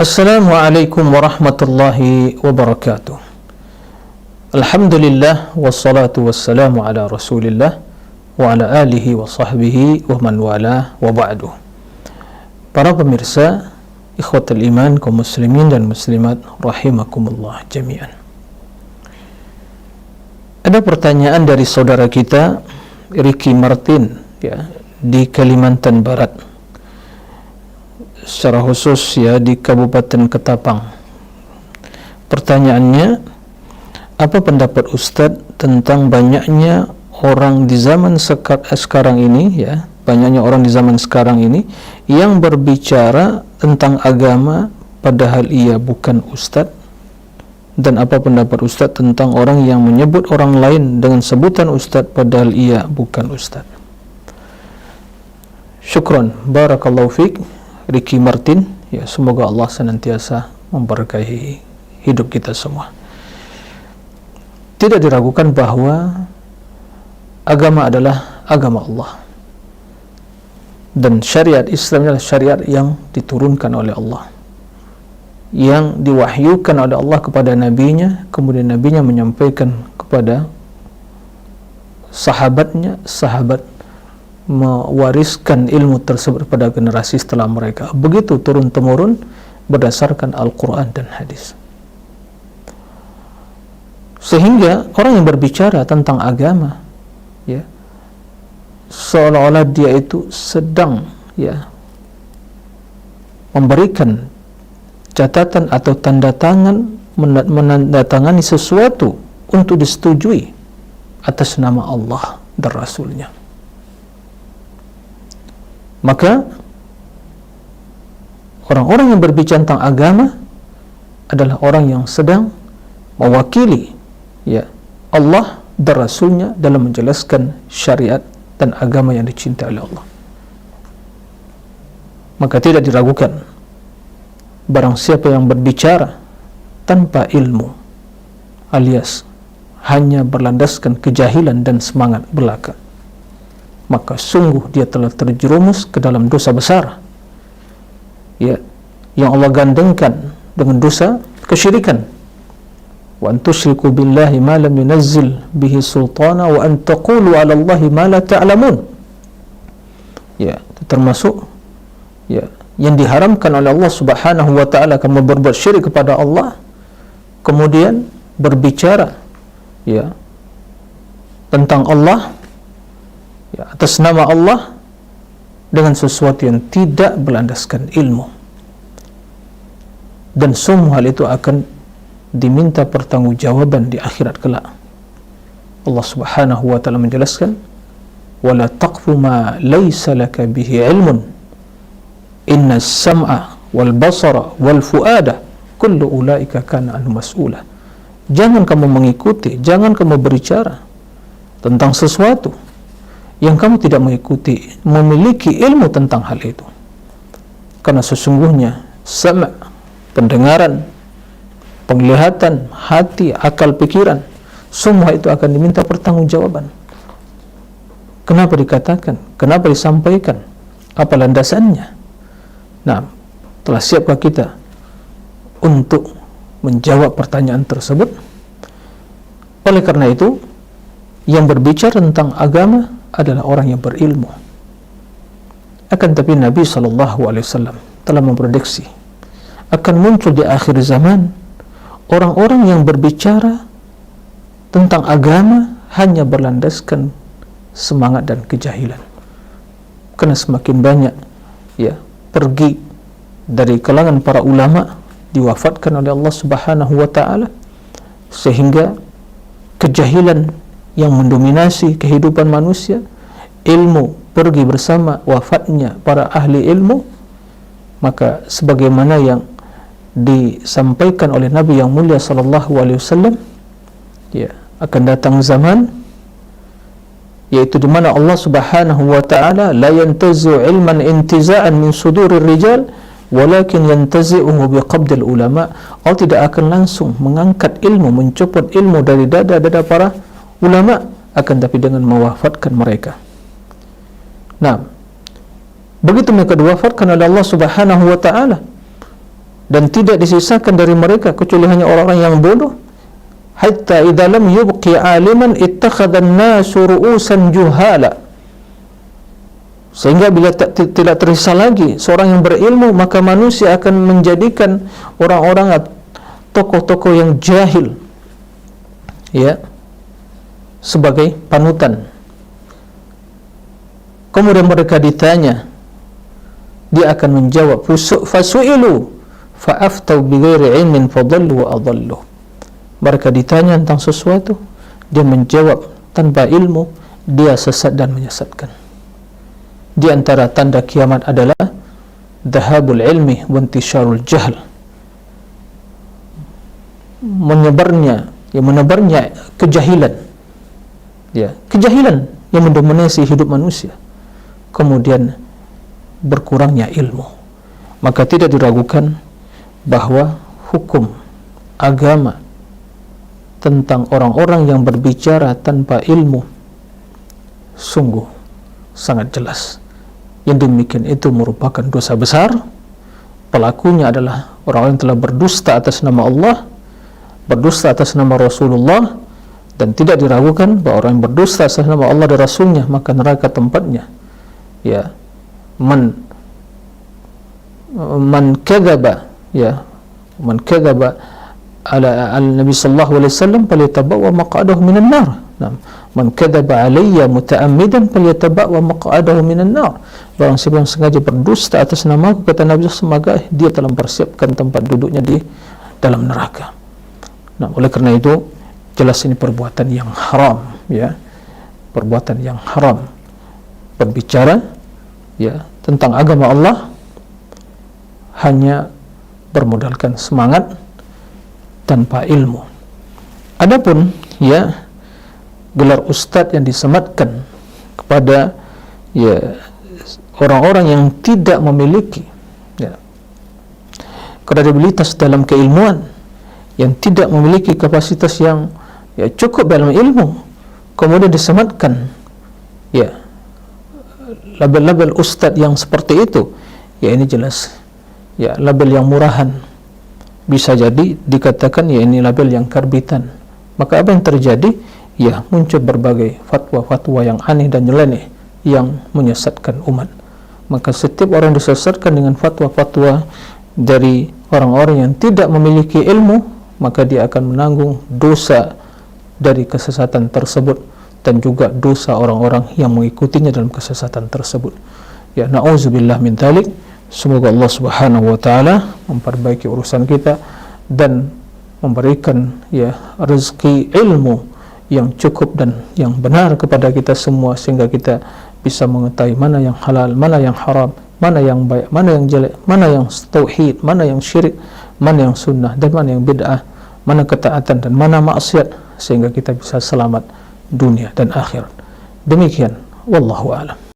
Assalamualaikum warahmatullahi wabarakatuh. Alhamdulillah wassalatu wassalamu ala Rasulillah wa ala alihi wa sahbihi wa man wala wa ba'du. Para pemirsa, ikhwatul iman, kaum muslimin dan muslimat rahimakumullah jami'an. Ada pertanyaan dari saudara kita Ricky Martin di Kalimantan Barat, secara khusus di Kabupaten Ketapang. Pertanyaannya, apa pendapat Ustadz tentang banyaknya orang di zaman sekarang ini banyaknya orang di zaman sekarang ini yang berbicara tentang agama padahal ia bukan Ustadz, dan apa pendapat Ustadz tentang orang yang menyebut orang lain dengan sebutan Ustadz padahal ia bukan Ustadz? Syukran, barakallahu fiik Ricky Martin, semoga Allah senantiasa memberkahi hidup kita semua. Tidak diragukan bahwa agama adalah agama Allah, dan syariat Islam adalah syariat yang diturunkan oleh Allah, yang diwahyukan oleh Allah kepada nabinya, kemudian nabinya menyampaikan kepada sahabatnya, sahabat mewariskan ilmu tersebut pada generasi setelah mereka. Begitu turun-temurun berdasarkan Al-Quran dan hadis. Sehingga orang yang berbicara tentang agama seolah-olah dia itu sedang memberikan catatan atau tanda tangan, menandatangani sesuatu untuk disetujui atas nama Allah dan Rasulnya. Maka orang-orang yang berbicara tentang agama adalah orang yang sedang mewakili Allah dan Rasulnya dalam menjelaskan syariat dan agama yang dicintai oleh Allah. Maka tidak diragukan, barang siapa yang berbicara tanpa ilmu alias hanya berlandaskan kejahilan dan semangat belaka, maka sungguh dia telah terjerumus ke dalam dosa besar yang Allah gandengkan dengan dosa kesyirikan. Wa an tusyriku billahi ma lam yunazzil bihi sultana wa an taqulu 'ala Allahi ma la ta'lamun. Itu termasuk yang diharamkan oleh Allah Subhanahu wa taala, kamu berbuat syirik kepada Allah kemudian berbicara tentang Allah atas nama Allah dengan sesuatu yang tidak berlandaskan ilmu, dan semua hal itu akan diminta pertanggungjawaban di akhirat kelak. Allah Subhanahu wa taala menjelaskan, wala taqfu ma laysa laka bihi ilmun inna as-sam'a wal basara wal fuada kullu ulaika kana anhu mas'ula. Jangan kamu mengikuti, jangan kamu berbicara tentang sesuatu yang kamu tidak memiliki ilmu tentang hal itu, karena sesungguhnya sama, pendengaran, penglihatan, hati, akal, pikiran, semua itu akan diminta pertanggungjawaban. Kenapa dikatakan? Kenapa disampaikan? Apa landasannya? Nah, telah siapkah kita untuk menjawab pertanyaan tersebut? Oleh karena itu, yang berbicara tentang agama adalah orang yang berilmu. Akan tapi Nabi SAW telah memprediksi akan muncul di akhir zaman orang-orang yang berbicara tentang agama hanya berlandaskan semangat dan kejahilan, karena semakin banyak pergi dari kalangan para ulama diwafatkan oleh Allah Subhanahu wa taala, sehingga kejahilan yang mendominasi kehidupan manusia, ilmu pergi bersama wafatnya para ahli ilmu. Maka sebagaimana yang disampaikan oleh Nabi yang mulia sallallahu alaihi wasallam, akan datang zaman yaitu di mana Allah Subhanahu wa taala la yantazu ilman intiza'an min sudurir rijal walakin yantazi'uhu biqabdil ulama. Allah tidak akan langsung mengangkat ilmu, mencopot ilmu dari dada-dada para ulama, akan tapi dengan mewafatkan mereka. Nah, begitu mereka diwafatkan oleh Allah Subhanahu wa taala, dan tidak disisakan dari mereka kecuali hanya orang-orang yang bodoh. Hatta idza lam yubqi 'aliman ittakhadha an-nasu ru'usan juhala, sehingga bila tidak tersisa lagi seorang yang berilmu, maka manusia akan menjadikan orang-orang tokoh-tokoh yang jahil, ya, sebagai panutan. Kemudian mereka ditanya, dia akan menjawab, fasu'ilu fa'aftau bighairi ilmin fadallu wa adallu. Mereka ditanya tentang sesuatu, dia menjawab tanpa ilmu, dia sesat dan menyesatkan. Di antara tanda kiamat adalah dhahabul ilmi wa intisharul jahl, menebarnya kejahilan, ya, kejahilan yang mendominasi hidup manusia, kemudian berkurangnya ilmu. Maka tidak diragukan bahwa hukum agama tentang orang-orang yang berbicara tanpa ilmu sungguh sangat jelas. Yang demikian itu merupakan dosa besar. Pelakunya adalah orang yang telah berdusta atas nama Allah, berdusta atas nama Rasulullah, dan tidak diragukan bahwa orang yang berdusta atas nama Allah dan Rasulnya, maka neraka tempatnya. Ya, man kadzaba, ya, man kadzaba ala Nabi sallallahu alaihi wasallam falyatabawwa maq'adahu minan nar. Man kadzaba alayya muta'ammidan falyatabawwa maq'adahu minan nar. Barang siapa yang sengaja berdusta atas namaku, kata Nabi sallallahu alaihi wasallam, maka dia telah mempersiapkan tempat duduknya di dalam neraka. Nah, oleh kerana itu jelas ini perbuatan yang haram, ya, perbuatan yang haram. Berbicara, ya, tentang agama Allah hanya bermodalkan semangat tanpa ilmu. Adapun, ya, gelar ustaz yang disematkan kepada, ya, orang-orang yang tidak memiliki, ya, kredibilitas dalam keilmuan, yang tidak memiliki kapasitas yang, ya, cukup dalam ilmu, kemudian disematkan, ya, label-label ustaz yang seperti itu, ya, ini jelas, ya, label yang murahan. Bisa jadi dikatakan, ya, ini label yang karbitan. Maka apa yang terjadi? Ya, muncul berbagai fatwa-fatwa yang aneh dan nyeleneh yang menyesatkan umat. Maka setiap orang disesatkan dengan fatwa-fatwa dari orang-orang yang tidak memiliki ilmu, maka dia akan menanggung dosa dari kesesatan tersebut dan juga dosa orang-orang yang mengikutinya dalam kesesatan tersebut. Ya, na'udzubillah min dzalik. Semoga Allah Subhanahu wa taala memperbaiki urusan kita dan memberikan, ya, rezeki ilmu yang cukup dan yang benar kepada kita semua, sehingga kita bisa mengetahui mana yang halal, mana yang haram, mana yang baik, mana yang jelek, mana yang tauhid, mana yang syirik, mana yang sunnah, dan mana yang bid'ah, mana ketaatan dan mana maksiat, sehingga kita bisa selamat dunia dan akhirat. Demikian, wallahu a'lam.